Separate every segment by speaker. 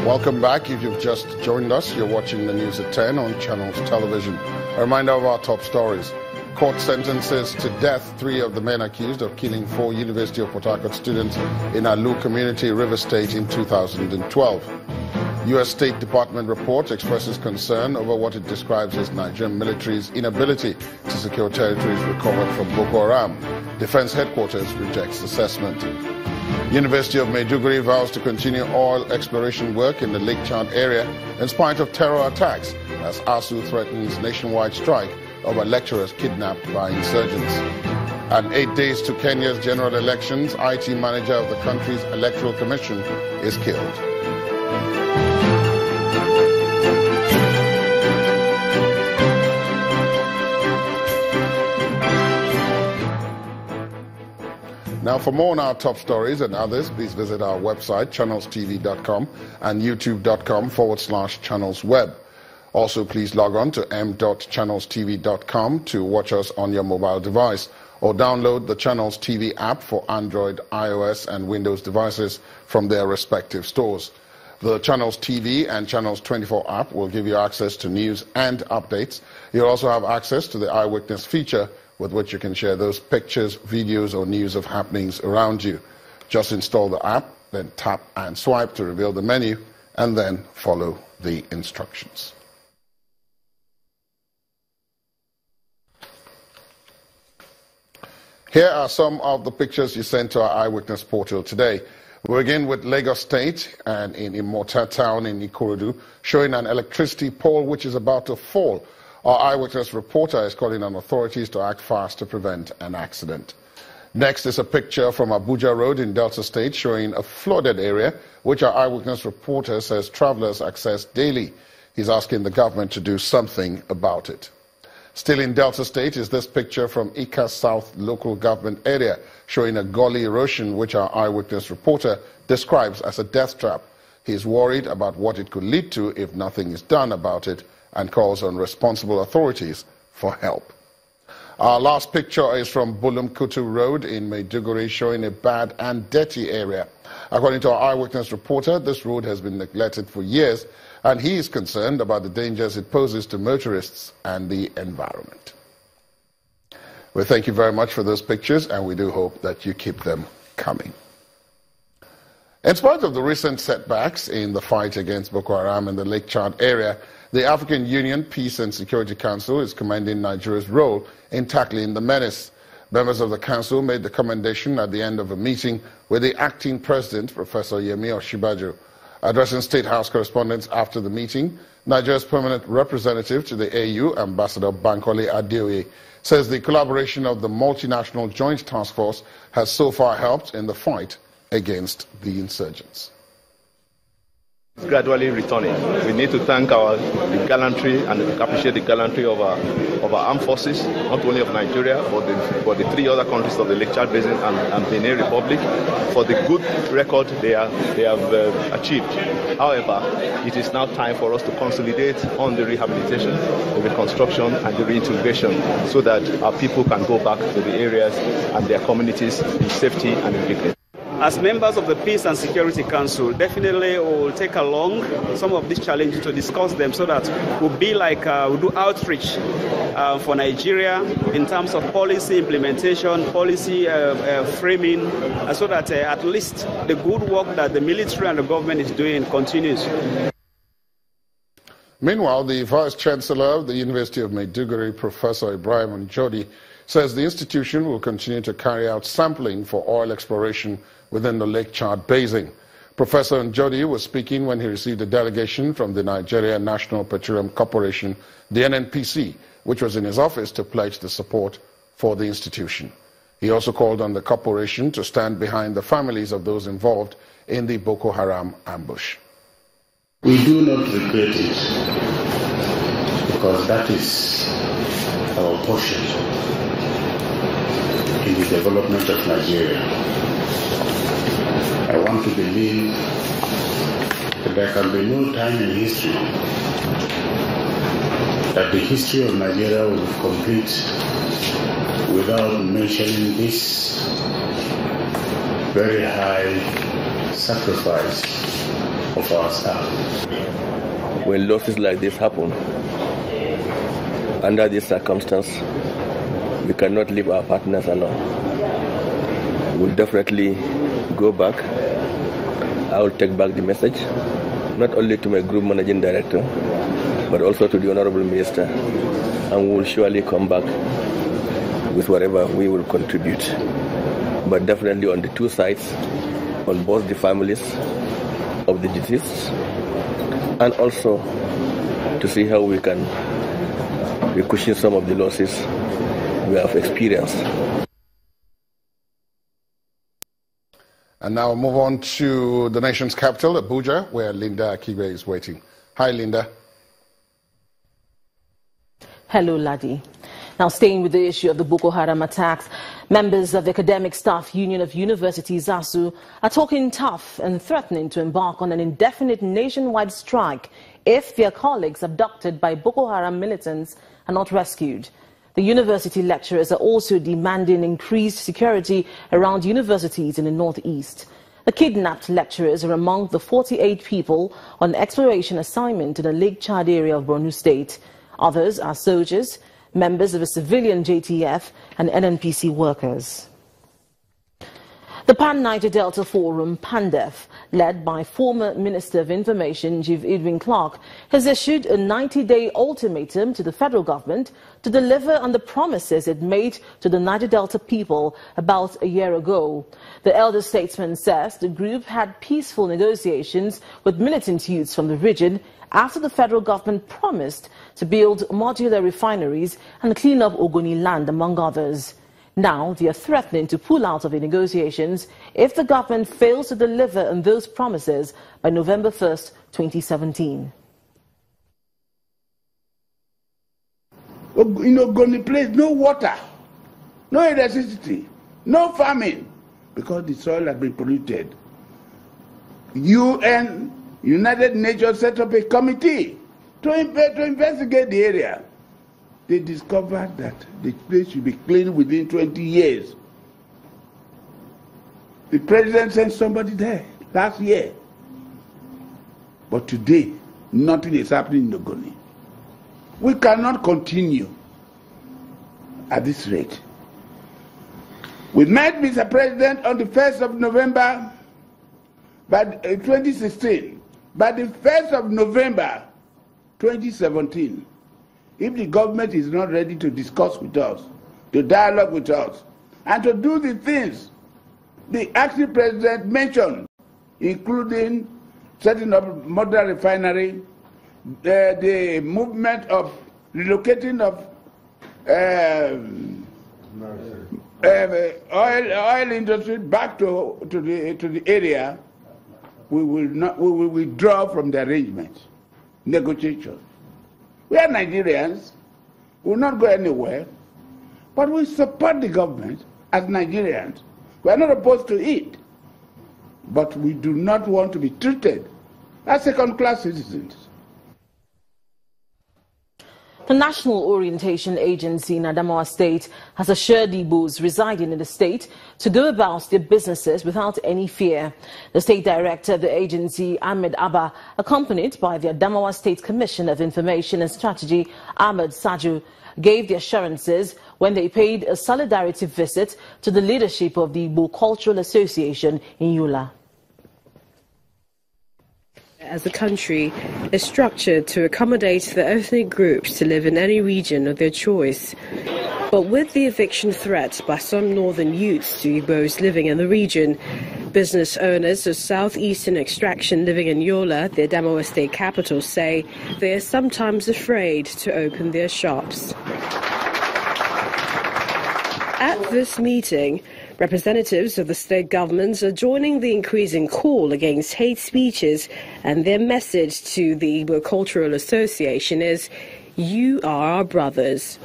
Speaker 1: Welcome back. If you've just joined us, you're watching the news at 10 on Channels Television. A reminder of our top stories. Court sentences to death 3 of the men accused of killing 4 University of Port Harcourt students in Alu community, River State in 2012. U.S. State Department report expresses concern over what it describes as Nigerian military's inability to secure territories recovered from Boko Haram. Defense headquarters rejects assessment. University of Maiduguri vows to continue oil exploration work in the Lake Chad area in spite of terror attacks as ASU threatens nationwide strike over lecturers kidnapped by insurgents. And 8 days to Kenya's general elections, IT manager of the country's electoral commission is killed. Now, for more on our top stories and others, please visit our website, channelstv.com and youtube.com/channelsweb. Also, please log on to m.channelstv.com to watch us on your mobile device or download the Channels TV app for Android, iOS, and Windows devices from their respective stores. The Channels TV and Channels 24 app will give you access to news and updates. You'll also have access to the Eyewitness feature, with which you can share those pictures, videos, or news of happenings around you. Just install the app, then tap and swipe to reveal the menu, and then follow the instructions. Here are some of the pictures you sent to our Eyewitness portal today. We begin with Lagos State and in Imota town in Ikorodu, showing an electricity pole which is about to fall. Our Eyewitness reporter is calling on authorities to act fast to prevent an accident. Next is a picture from Abuja Road in Delta State showing a flooded area, which our Eyewitness reporter says travelers access daily. He's asking the government to do something about it. Still in Delta State is this picture from Ika South local government area showing a gully erosion, which our Eyewitness reporter describes as a death trap. He's worried about what it could lead to if nothing is done about it, and calls on responsible authorities for help. Our last picture is from Bulumkutu Road in Maiduguri, showing a bad and dirty area. According to our Eyewitness reporter, this road has been neglected for years, and he is concerned about the dangers it poses to motorists and the environment. We thank you very much for those pictures, and we do hope that you keep them coming. In spite of the recent setbacks in the fight against Boko Haram in the Lake Chad area, the African Union Peace and Security Council is commending Nigeria's role in tackling the menace. Members of the council made the commendation at the end of a meeting with the acting president, Professor Yemi Osinbajo. Addressing State House correspondents after the meeting, Nigeria's permanent representative to the AU, Ambassador Bankole Adeoye, says the collaboration of the multinational joint task force has so far helped in the fight against the insurgents.
Speaker 2: Gradually returning. We need to thank the gallantry and appreciate the gallantry of our armed forces, not only of Nigeria, but the 3 other countries of the Lake Chad Basin and Benin Republic, for the good record they have achieved. However, it is now time for us to consolidate on the rehabilitation, the reconstruction, and the reintegration, so that our people can go back to the areas and their communities in safety and in dignity.
Speaker 3: As members of the Peace and Security Council, definitely we'll take along some of these challenges to discuss them, so that we'll be like, we'll do outreach for Nigeria in terms of policy implementation, policy framing, so that at least the good work that the military and the government is doing continues.
Speaker 1: Meanwhile, the Vice Chancellor of the University of Maiduguri, Professor Ibrahim Njodi, says the institution will continue to carry out sampling for oil exploration within the Lake Chad Basin. Professor Njodi was speaking when he received a delegation from the Nigeria National Petroleum Corporation, the NNPC, which was in his office to pledge the support for the institution. He also called on the corporation to stand behind the families of those involved in the Boko Haram ambush.
Speaker 4: We do not regret it, because that is our portion in the development of Nigeria. I want to believe that there can be no time in history that the history of Nigeria will be complete without mentioning this very high sacrifice of our staff.
Speaker 5: When losses like this happen, under this circumstance, we cannot leave our partners alone. We'll definitely go back. I will take back the message, not only to my group managing director, but also to the Honorable Minister, and we will surely come back with whatever we will contribute. But definitely on the two sides, on both the families of the deceased, and also to see how we can cushion some of the losses we have experienced.
Speaker 1: And now move on to the nation's capital, Abuja, where Linda Akibe is waiting. Hi, Linda.
Speaker 6: Hello, Ladi. Now, staying with the issue of the Boko Haram attacks, members of the Academic Staff Union of Universities, ASU, are talking tough and threatening to embark on an indefinite nationwide strike if their colleagues abducted by Boko Haram militants are not rescued. The university lecturers are also demanding increased security around universities in the northeast. The kidnapped lecturers are among the 48 people on exploration assignment in the Lake Chad area of Borno State. Others are soldiers, members of a civilian JTF, and NNPC workers. The Pan-Niger Delta Forum, PANDEF, led by former Minister of Information Chief Edwin Clark, has issued a 90-day ultimatum to the federal government to deliver on the promises it made to the Niger Delta people about a year ago. The elder statesman says the group had peaceful negotiations with militant youths from the region after the federal government promised to build modular refineries and clean up Ogoni land, among others. Now they are threatening to pull out of the negotiations if the government fails to deliver on those promises by November 1st, 2017.
Speaker 7: In Ogoni place, no water, no electricity, no farming, because the soil has been polluted. United Nations set up a committee to investigate the area. They discovered that the place should be cleaned within 20 years. The president sent somebody there last year. But today, nothing is happening in Ogoni. We cannot continue at this rate. We met Mr. President on the 1st of November 2016. By the 1st of November 2017, if the government is not ready to discuss with us, to dialogue with us, and to do the things the acting president mentioned, including setting up a modular refinery, the movement of relocating of oil industry back to the area, we will withdraw from the arrangement, negotiations. We are Nigerians, we will not go anywhere, but we support the government as Nigerians. We are not opposed to it, but we do not want to be treated as second-class citizens.
Speaker 6: The National Orientation Agency in Adamawa State has assured Igbos residing in the state to go about their businesses without any fear. The state director of the agency, Ahmed Abba, accompanied by the Adamawa State Commissioner of Information and Strategy, Ahmed Saju, gave the assurances when they paid a solidarity visit to the leadership of the Igbo Cultural Association in Yola.
Speaker 8: As a country is structured to accommodate the ethnic groups to live in any region of their choice. But with the eviction threat by some northern youths to Igbos living in the region, business owners of southeastern extraction living in Yola, the Adamawa state capital, say they are sometimes afraid to open their shops. At this meeting, representatives of the state governments are joining the increasing call against hate speeches, and their message to the Igbo Cultural Association is, "You are our brothers."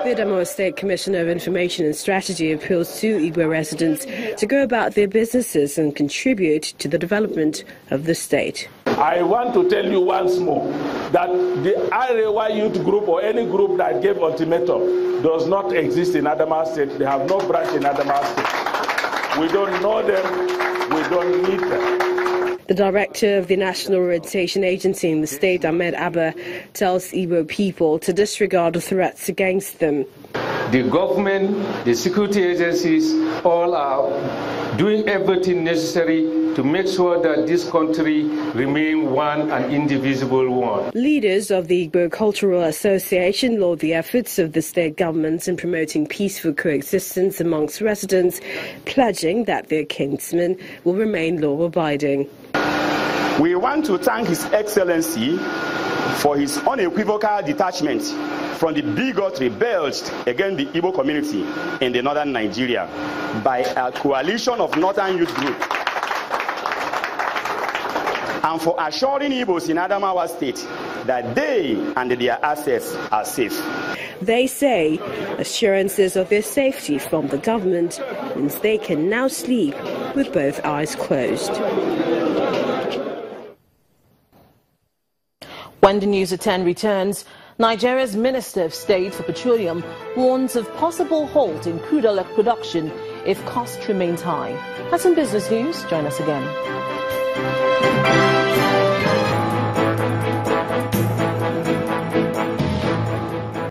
Speaker 8: The Adamawa State Commissioner of Information and Strategy appeals to Igbo residents to go about their businesses and contribute to the development of the state.
Speaker 9: I want to tell you once more that the Arewa youth group or any group that gave ultimatum does not exist in Adamawa State. They have no branch in Adamawa State. We don't know them. We don't need them.
Speaker 8: The director of the National Orientation Agency in the state, Ahmed Abba, tells Igbo people to disregard the threats against them.
Speaker 10: The government, the security agencies, all are doing everything necessary to make sure that this country remains one and indivisible one.
Speaker 8: Leaders of the Igbo Cultural Association laud the efforts of the state government in promoting peaceful coexistence amongst residents, pledging that their kinsmen will remain law-abiding.
Speaker 11: We want to thank His Excellency for his unequivocal detachment from the bigotry belched against the Igbo community in the northern Nigeria by a coalition of northern youth groups, and for assuring Igbos in Adamawa State that they and their assets are safe.
Speaker 8: They say assurances of their safety from the government means they can now sleep with both eyes closed.
Speaker 6: When the news at 10 returns, Nigeria's Minister of State for Petroleum warns of possible halt in crude oil production if cost remains high. That's in business news. Join us again.